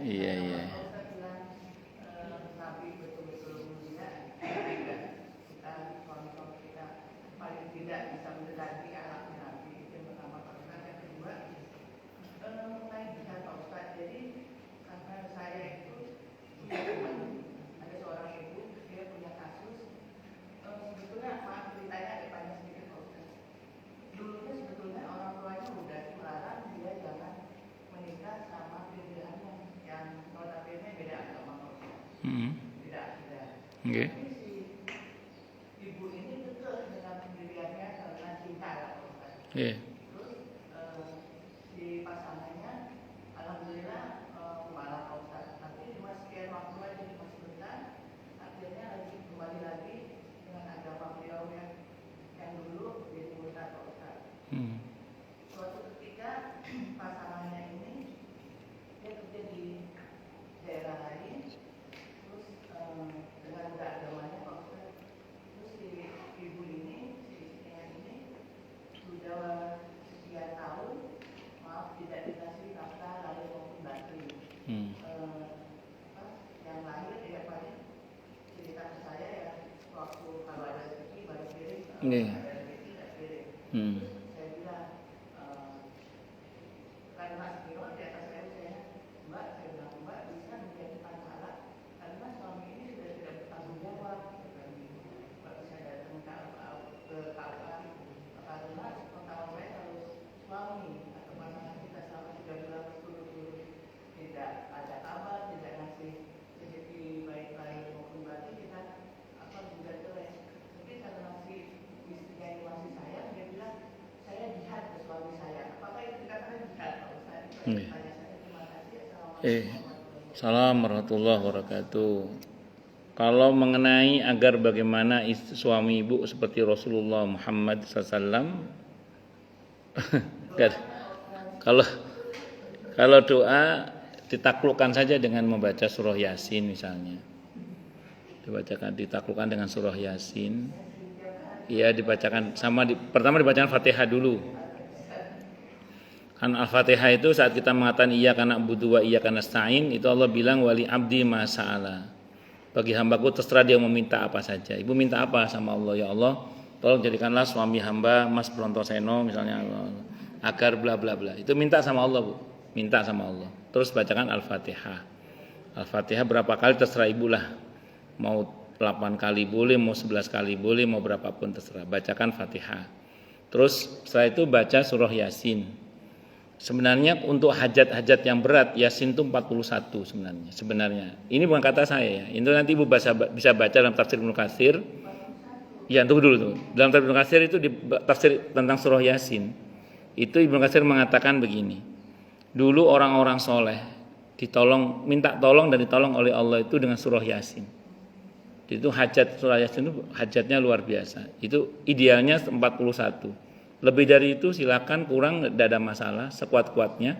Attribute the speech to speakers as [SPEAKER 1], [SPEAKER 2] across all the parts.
[SPEAKER 1] Iya, iya. Oke. Iya. Iya. Assalamualaikum warahmatullahi wabarakatuh. Kalau mengenai agar bagaimana suami ibu seperti Rasulullah Muhammad SAW, kalau doa ditaklukkan saja dengan membaca surah Yasin misalnya, ditaklukkan dengan surah Yasin. Ya dibacakan pertama dibacakan Fatihah dulu. Kan Al-Fatihah itu saat kita mengatakan iyyaka na'budu wa iyyaka nasta'in, itu Allah bilang wali abdi ma sa'ala. Bagi hambaku terserah dia meminta apa saja. Ibu minta apa sama Allah? Ya Allah, tolong jadikanlah suami hamba Mas Brontoseno misalnya agar bla bla bla. Itu minta sama Allah, Bu. Minta sama Allah. Terus bacakan Al-Fatihah. Al-Fatihah berapa kali terserah ibu lah. Mau 8 kali boleh, mau 11 kali boleh, mau berapapun terserah. Bacakan Fatihah. Terus setelah itu baca surah Yasin. Sebenarnya untuk hajat-hajat yang berat Yasin itu 41 sebenarnya. Ini bukan kata saya ya. Itu nanti Ibu bisa baca dalam tafsir Ibnu Katsir. Ya, tunggu dulu tuh. Dalam tafsir Ibnu Katsir itu di tafsir tentang surah Yasin. Itu Ibnu Katsir mengatakan begini. Dulu orang-orang soleh minta tolong dan ditolong oleh Allah itu dengan surah Yasin. Itu hajat surah Yasin itu hajatnya luar biasa. Itu idealnya 41. Lebih dari itu silakan, kurang tidak ada masalah, sekuat-kuatnya.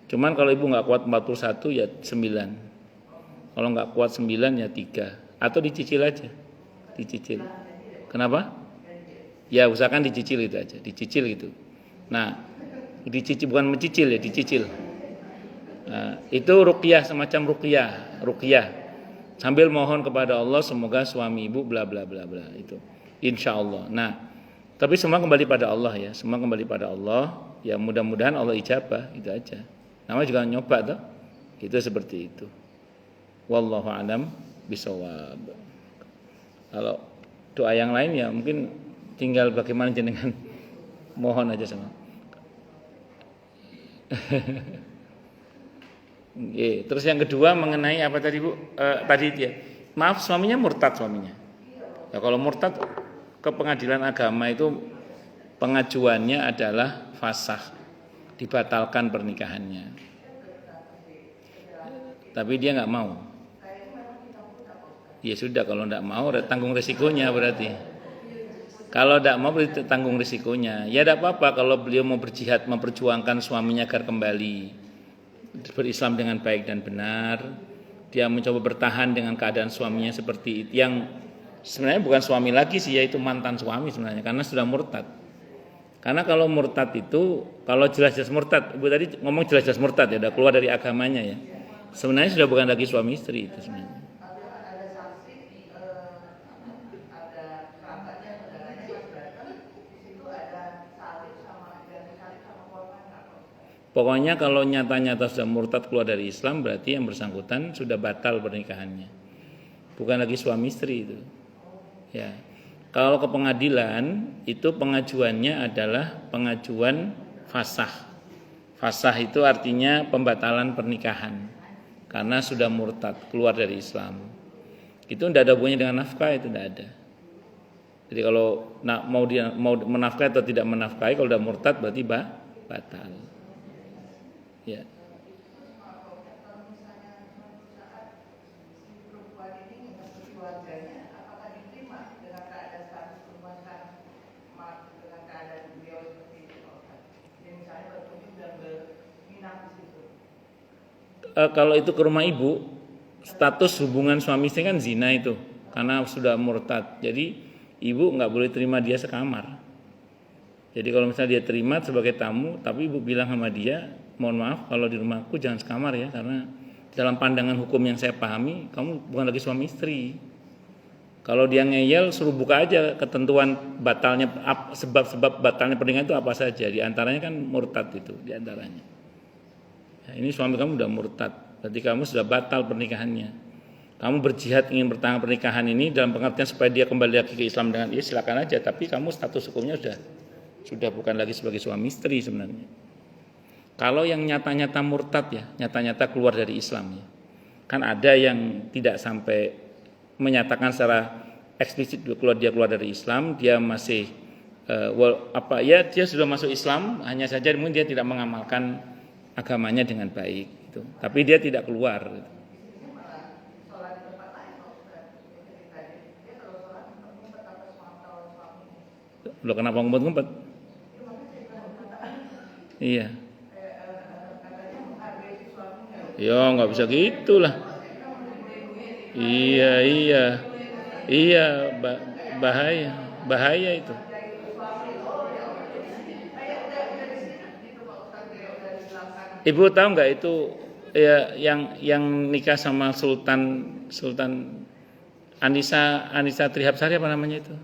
[SPEAKER 1] Cuman kalau ibu nggak kuat 41 ya 9. Kalau nggak kuat 9 ya 3. Atau dicicil aja. Dicicil. Kenapa? Ya usahakan dicicil itu aja, dicicil gitu. Nah, dicicil bukan mencicil ya, dicicil. Nah, itu ruqyah, semacam ruqyah. Sambil mohon kepada Allah semoga suami ibu bla bla bla bla itu. Insyaallah. Nah, tapi semua kembali pada Allah ya, semua kembali pada Allah. Ya mudah-mudahan Allah ijabah, itu aja. Namanya juga nyoba toh. Itu seperti itu. Wallahu a'lam bishawab. Kalau doa yang lain ya mungkin tinggal bagaimana jenengan mohon aja sama. Terus yang kedua mengenai apa tadi Bu? Tadi ya. Maaf suaminya murtad suaminya. Ya kalau murtad ke pengadilan agama itu pengajuannya adalah fasakh, dibatalkan pernikahannya. Tapi dia nggak mau. Ya sudah, kalau nggak mau tanggung risikonya berarti. Kalau tidak mau berarti tanggung risikonya. Ya tidak apa-apa kalau beliau mau berjihad memperjuangkan suaminya agar kembali berislam dengan baik dan benar. Dia mencoba bertahan dengan keadaan suaminya seperti itu yang sebenarnya bukan suami lagi sih, yaitu mantan suami sebenarnya karena sudah murtad. Karena kalau murtad itu, kalau jelas-jelas murtad, Ibu tadi ngomong jelas-jelas murtad ya, udah keluar dari agamanya ya. Sebenarnya sudah bukan lagi suami istri itu sebenarnya. Pokoknya kalau nyata-nyata sudah murtad keluar dari Islam, berarti yang bersangkutan sudah batal pernikahannya. Bukan lagi suami istri itu. Ya. Kalau ke pengadilan, itu pengajuannya adalah pengajuan fasah. Fasah itu artinya pembatalan pernikahan. Karena sudah murtad, keluar dari Islam. Itu tidak ada hubungannya dengan nafkah, itu tidak ada. Jadi kalau mau menafkahi atau tidak menafkahi, kalau sudah murtad berarti batal. Ya. Kalau itu ke rumah ibu, status hubungan suami istri kan zina itu, karena sudah murtad. Jadi ibu nggak boleh terima dia sekamar. Jadi kalau misalnya dia terima sebagai tamu, tapi ibu bilang sama dia, mohon maaf kalau di rumahku jangan sekamar ya, karena dalam pandangan hukum yang saya pahami, kamu bukan lagi suami istri. Kalau dia ngeyel, suruh buka aja ketentuan batalnya, sebab-sebab batalnya pernikahan itu apa saja. Di antaranya kan murtad itu, di antaranya. Ya, ini suami kamu sudah murtad, berarti kamu sudah batal pernikahannya. Kamu berjihad ingin bertahan pernikahan ini dalam pengertian supaya dia kembali lagi ke Islam dengan dia, silakan aja. Tapi kamu status hukumnya sudah bukan lagi sebagai suami istri sebenarnya. Kalau yang nyata-nyata murtad ya, nyata-nyata keluar dari Islam ya. Kan ada yang tidak sampai menyatakan secara eksplisit dia keluar dari Islam, dia masih dia sudah masuk Islam, hanya saja mungkin dia tidak mengamalkan agamanya dengan baik gitu. Tapi dia tidak keluar gitu. Loh kenapa ngumpet-ngumpet? Iya. Ya nggak bisa gitulah. Iya. Iya, bahaya itu. Ibu tahu nggak itu ya, yang nikah sama Sultan Anissa Trihapsari apa namanya itu?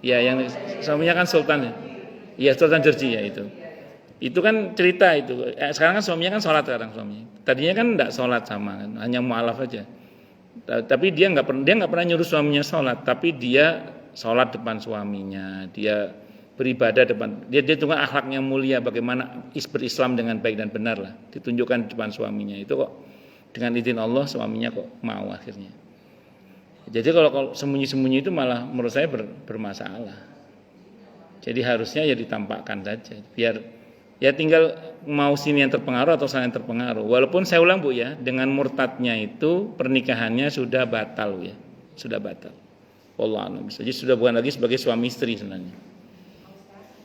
[SPEAKER 1] Ya, yang suaminya kan Sultan ya. Iya, Sultan Georgi ya itu. Itu kan cerita itu. Sekarang kan suaminya kan sholat sekarang suaminya. Tadinya kan enggak sholat sama kan, hanya mualaf aja. Tapi dia nggak pernah nyuruh suaminya sholat, tapi dia sholat depan suaminya, dia beribadah depan dia tunjukkan akhlaknya mulia, bagaimana berislam dengan baik dan benar lah, ditunjukkan depan suaminya. Itu kok dengan izin Allah suaminya kok mau akhirnya. Jadi kalau sembunyi-sembunyi itu malah menurut saya bermasalah. Jadi harusnya ya ditampakkan saja, biar ya tinggal mau sini yang terpengaruh atau sana yang terpengaruh. Walaupun saya ulang Bu ya, dengan murtadnya itu pernikahannya sudah batal ya, sudah batal. Wallahu a'lam. Jadi sudah bukan lagi sebagai suami istri sebenarnya.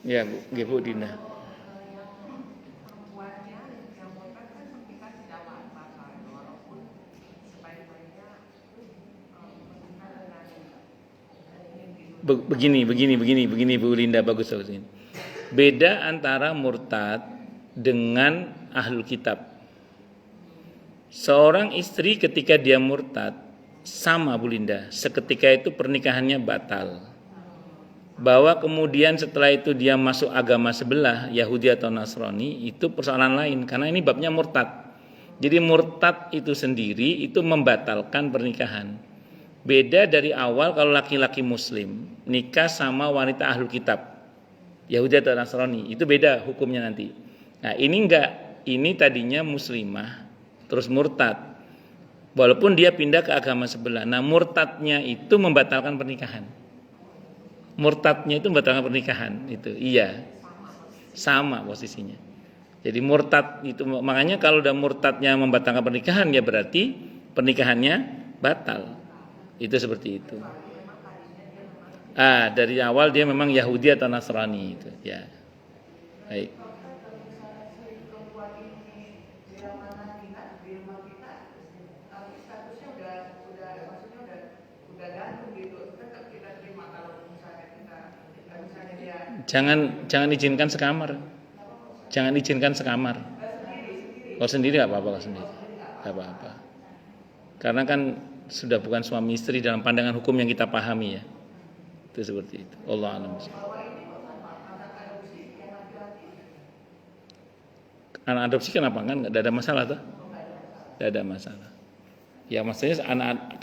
[SPEAKER 1] Ya Bu Dinda. Begini Bu Linda, bagus. Beda antara murtad dengan ahlul kitab. Seorang istri ketika dia murtad sama Bu Linda, seketika itu pernikahannya batal. Bahwa kemudian setelah itu dia masuk agama sebelah, Yahudi atau Nasrani, itu persoalan lain, karena ini babnya murtad. Jadi murtad itu sendiri itu membatalkan pernikahan. Beda dari awal kalau laki-laki muslim nikah sama wanita ahlul kitab, Yahudi atau Nasrani, itu beda hukumnya nanti. Nah ini enggak, ini tadinya muslimah terus murtad, walaupun dia pindah ke agama sebelah. Nah murtadnya itu membatalkan pernikahan. Murtadnya itu membatalkan pernikahan itu, iya, sama posisinya. Jadi murtad itu, makanya kalau udah murtadnya membatalkan pernikahan ya berarti pernikahannya batal. Itu seperti itu. Dari awal dia memang Yahudi atau Nasrani itu, ya. Baik. Jangan izinkan sekamar. Jangan izinkan sekamar. Kalau sendiri nggak apa-apa, kalau sendiri nggak apa-apa. Karena kan sudah bukan suami istri dalam pandangan hukum yang kita pahami ya. Itu seperti itu. Allah a'lam. Anak adopsi kenapa kan nggak ada masalah tuh? Nggak ada masalah. Ya maksudnya anak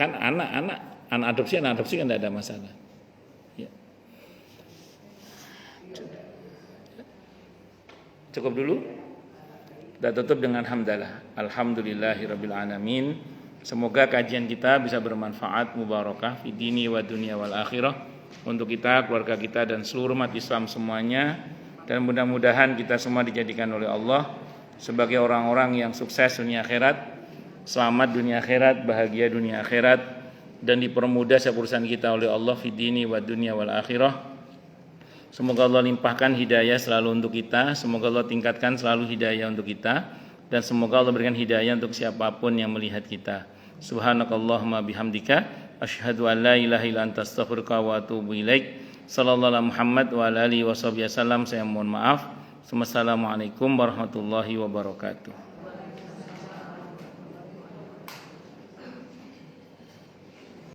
[SPEAKER 1] adopsi kan nggak ada masalah. Ya. Cukup dulu. Kita tutup dengan hamdalah. Alhamdulillahirabbil alamin. Semoga kajian kita bisa bermanfaat, mubarakah fi dini wa dunya wal akhirah untuk kita, keluarga kita dan seluruh umat Islam semuanya, dan mudah-mudahan kita semua dijadikan oleh Allah sebagai orang-orang yang sukses dunia akhirat, selamat dunia akhirat, bahagia dunia akhirat, dan dipermudah setiap urusan kita oleh Allah fi dini wa dunya wal akhirah. Semoga Allah limpahkan hidayah selalu untuk kita, semoga Allah tingkatkan selalu hidayah untuk kita, dan semoga Allah berikan hidayah untuk siapapun yang melihat kita. Subhanakallahumma bihamdika asyhadu an la ilaha illa anta astaghfiruka wa atubu ilaik. Sallallahu alaihi Muhammad wa ala alihi wasallam. Saya mohon maaf. Wassalamualaikum warahmatullahi wabarakatuh.